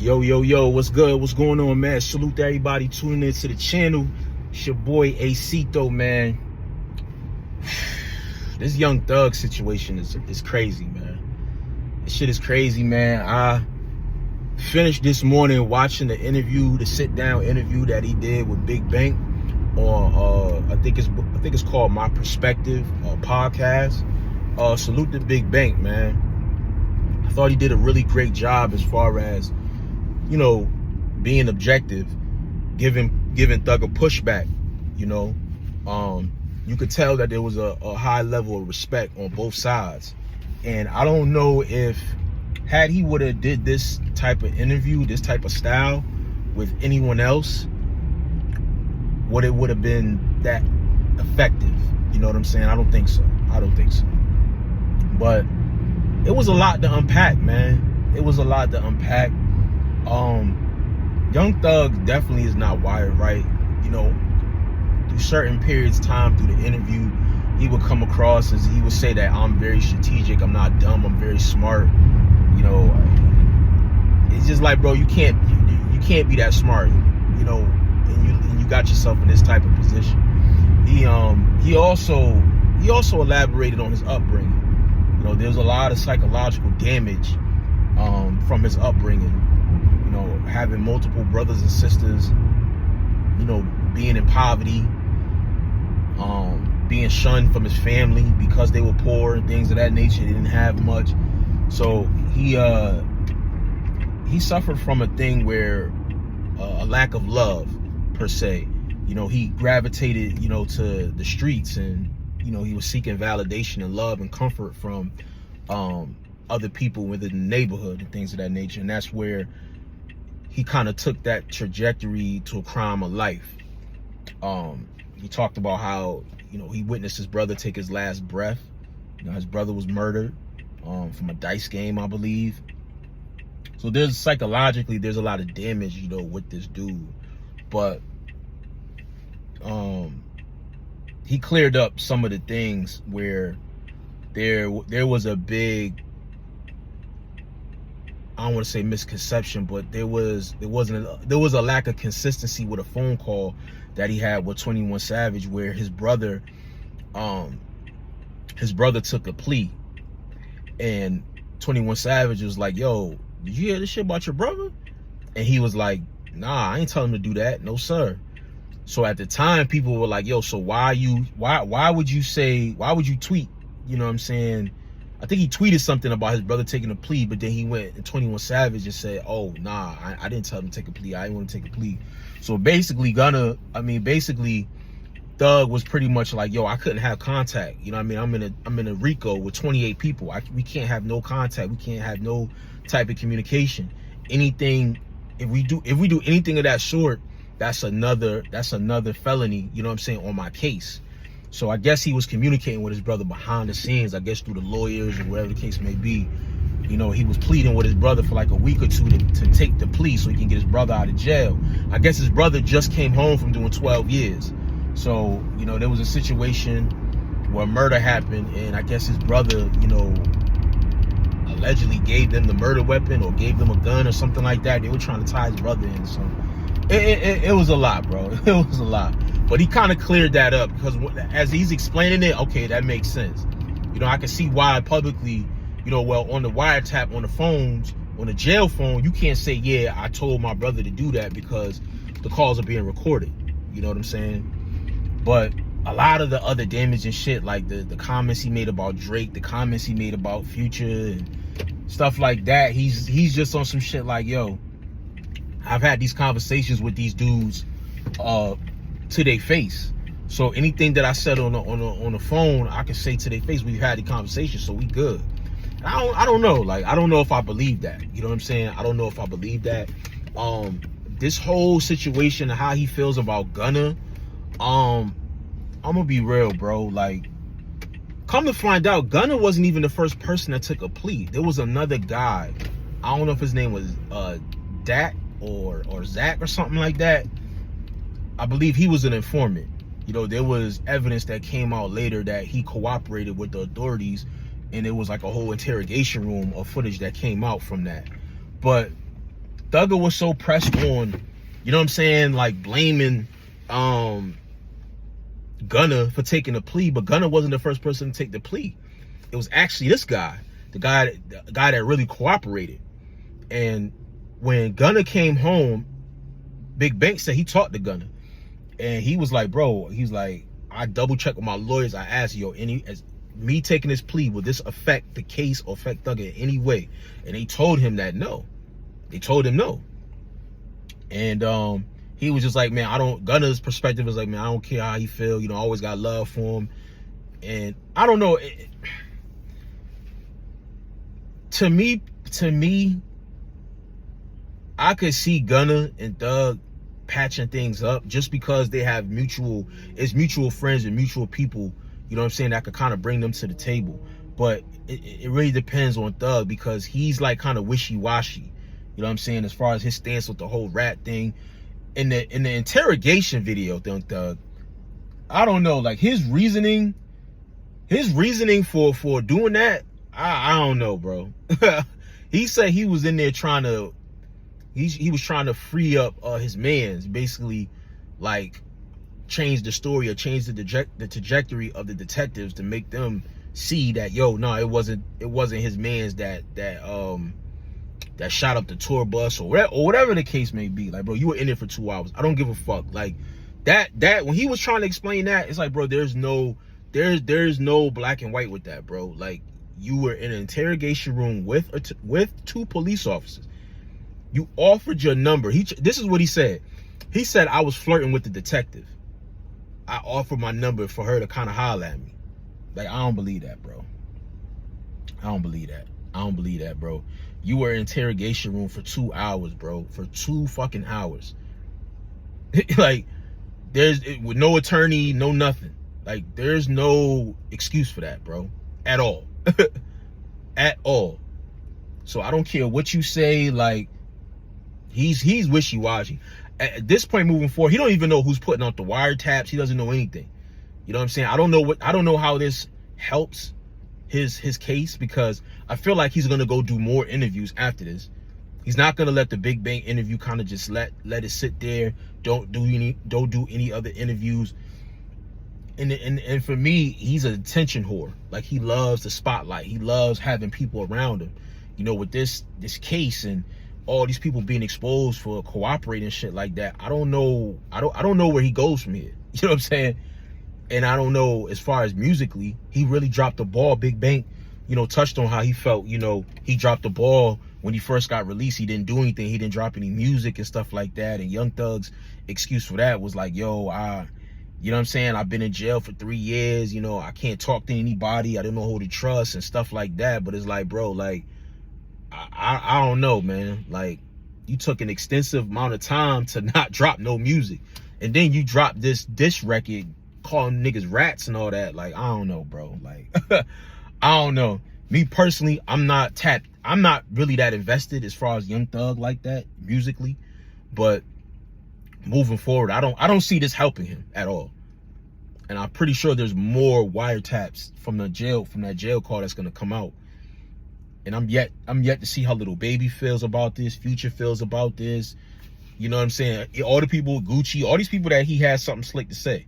Yo, what's good? What's going on, man? Salute to everybody tuning into the channel. It's your boy Acito, man. This Young Thug situation is crazy, man. This shit is crazy, man. I finished this morning watching the sit-down interview that he did with Big Bank on I think it's called My Perspective podcast. Salute to Big Bank, man. I thought he did a really great job as far as, you know, being objective, giving Thugga pushback. You know, you could tell that there was a high level of respect on both sides, and I don't know if had he would have did this type of interview, this type of style with anyone else, would have been that effective. You know what I'm saying? I don't think so. But it was a lot to unpack, man. It was a lot to unpack. Young Thug definitely is not wired right. You know, through certain periods of time through the interview, he would come across as, he would say that I'm very strategic, I'm not dumb, I'm very smart. You know, it's just like, bro, you can't be that smart, you know, and you got yourself in this type of position. He also elaborated on his upbringing. You know, there's a lot of psychological damage from his upbringing. You know, having multiple brothers and sisters, you know, being in poverty, being shunned from his family because they were poor and things of that nature. They didn't have much. So he suffered from a thing where a lack of love, per se. You know, he gravitated, you know, to the streets, and, you know, he was seeking validation and love and comfort from other people within the neighborhood and things of that nature. And that's where he kind of took that trajectory to a crime of life. He talked about how, you know, he witnessed his brother take his last breath. You know, his brother was murdered from a dice game, I believe. So psychologically, there's a lot of damage, you know, with this dude. But he cleared up some of the things where there was a big, I don't want to say misconception, but there was a lack of consistency with a phone call that he had with 21 Savage, where his brother took a plea, and 21 Savage was like, "Yo, did you hear this shit about your brother?" And he was like, "Nah, I ain't telling him to do that, no sir." So at the time, people were like, "Yo, so why would you tweet?" You know what I'm saying? I think he tweeted something about his brother taking a plea, but then he went and 21 Savage and said, "Oh, nah, I didn't tell him to take a plea. I didn't want to take a plea." So basically, Thug was pretty much like, "Yo, I couldn't have contact. You know what I mean? I'm in a RICO with 28 people. We can't have no contact. We can't have no type of communication. Anything, if we do anything of that sort, that's another felony, you know what I'm saying, on my case." So I guess he was communicating with his brother behind the scenes, I guess through the lawyers or whatever the case may be. You know, he was pleading with his brother for like a week or two to take the plea so he can get his brother out of jail. I guess his brother just came home from doing 12 years. So, you know, there was a situation where murder happened, and I guess his brother, you know, allegedly gave them the murder weapon or gave them a gun or something like that. They were trying to tie his brother in. So it was a lot, bro. It was a lot. But he kind of cleared that up, because as he's explaining it, okay, that makes sense. You know, I can see why publicly, you know, well, on the wiretap, on the phones, on the jail phone, you can't say, "Yeah, I told my brother to do that," because the calls are being recorded. You know what I'm saying? But a lot of the other damage and shit, like the comments he made about Drake, the comments he made about Future and stuff like that, he's just on some shit like, "Yo, I've had these conversations with these dudes to their face. So anything that I said on the phone, I can say to their face. We've had the conversation, so we good." I don't know. Like, I don't know if I believe that. You know what I'm saying? I don't know if I believe that. This whole situation and how he feels about Gunna, I'm gonna be real, bro. Like, come to find out, Gunna wasn't even the first person that took a plea. There was another guy. I don't know if his name was Dak or Zach or something like that. I believe he was an informant. You know, there was evidence that came out later that he cooperated with the authorities, and it was like a whole interrogation room of footage that came out from that. But Thugga was so pressed on, you know what I'm saying, like blaming Gunna for taking the plea, but Gunna wasn't the first person to take the plea. It was actually this guy, the guy that really cooperated. And when Gunna came home, Big Bank said he talked to Gunna, and he was like, bro, he's like, I double checked with my lawyers. I asked, yo, as me taking this plea, will this affect the case or affect Thugga in any way? And they told him that no. They told him no. And he was just like, man, Gunna's perspective is like, man, I don't care how he feel, you know, I always got love for him. And I don't know, to me, I could see Gunna and Thug patching things up just because they have mutual friends and mutual people, you know what I'm saying, that could kind of bring them to the table. But it really depends on Thug, because he's like kind of wishy-washy, you know what I'm saying, as far as his stance with the whole rat thing. In the interrogation video, Thug, I don't know, like his reasoning for doing that, I don't know, bro. He said he was in there trying to, he was trying to free up his mans, basically, like change the story or change the trajectory of the detectives to make them see that, yo, no, it wasn't his mans that shot up the tour bus or whatever the case may be. Like, bro, you were in it for 2 hours. I don't give a fuck. Like that when he was trying to explain that, it's like, bro, there's no black and white with that, bro. Like, you were in an interrogation room with 2 police officers. You offered your number. This is what he said. He said, I was flirting with the detective. I offered my number for her to kind of holler at me. Like, I don't believe that, bro. I don't believe that, bro. You were in interrogation room for 2 hours, bro. For 2 fucking hours. Like, with no attorney, no nothing. Like, there's no excuse for that, bro. At all. At all. So I don't care what you say. Like, he's wishy-washy. At this point moving forward, he don't even know who's putting out the wiretaps. He doesn't know anything. You know what I'm saying? I don't know how this helps his case, because I feel like he's gonna go do more interviews after this. He's not gonna let the Big Bang interview kind of just let it sit there. Don't do any other interviews. And for me, he's an attention whore. Like, he loves the spotlight. He loves having people around him. You know, with this case and all these people being exposed for cooperating and shit like that, I don't know where he goes from here. You know what I'm saying? And I don't know, as far as musically, he really dropped the ball. Big Bank, you know, touched on how he felt, you know, he dropped the ball when he first got released. He didn't do anything. He didn't drop any music and stuff like that. And Young Thug's excuse for that was like, yo, you know what I'm saying, I've been in jail for 3 years, you know, I can't talk to anybody, I didn't know who to trust and stuff like that. But it's like, bro, like, I don't know, man. Like, you took an extensive amount of time to not drop no music, and then you drop this record calling niggas rats and all that. Like, I don't know, bro. Like, I don't know. Me personally, I'm not really that invested as far as Young Thug like that musically, but moving forward, I don't see this helping him at all. And I'm pretty sure there's more wiretaps from that jail call that's gonna come out. And I'm yet to see how Lil Baby feels about this, Future feels about this. You know what I'm saying? All the people, Gucci, all these people that he has something slick to say.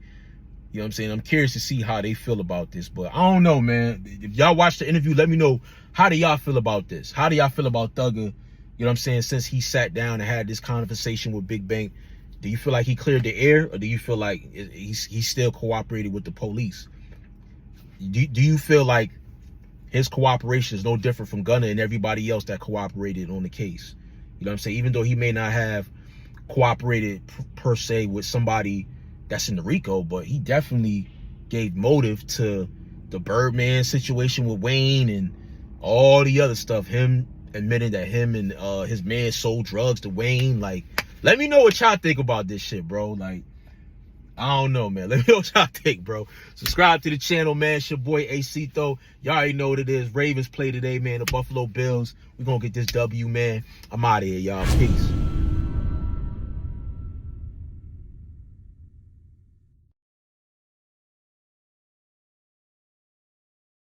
You know what I'm saying? I'm curious to see how they feel about this. But I don't know, man. If y'all watch the interview, let me know, how do y'all feel about this? How do y'all feel about Thugga? You know what I'm saying? Since he sat down and had this conversation with Big Bank, do you feel like he cleared the air, or do you feel like he still cooperated with the police? Do you feel like his cooperation is no different from Gunna and everybody else that cooperated on the case? You know what I'm saying? Even though he may not have cooperated per se with somebody that's in the RICO, but he definitely gave motive to the Birdman situation with Wayne and all the other stuff. Him admitting that him and his man sold drugs to Wayne. Like, let me know what y'all think about this shit, bro. Like, I don't know, man. Let me know what y'all think, bro. Subscribe to the channel, man. It's your boy Acito. Y'all already know what it is. Ravens play today, man. The Buffalo Bills. We're gonna get this W, man. I'm out of here, y'all. Peace.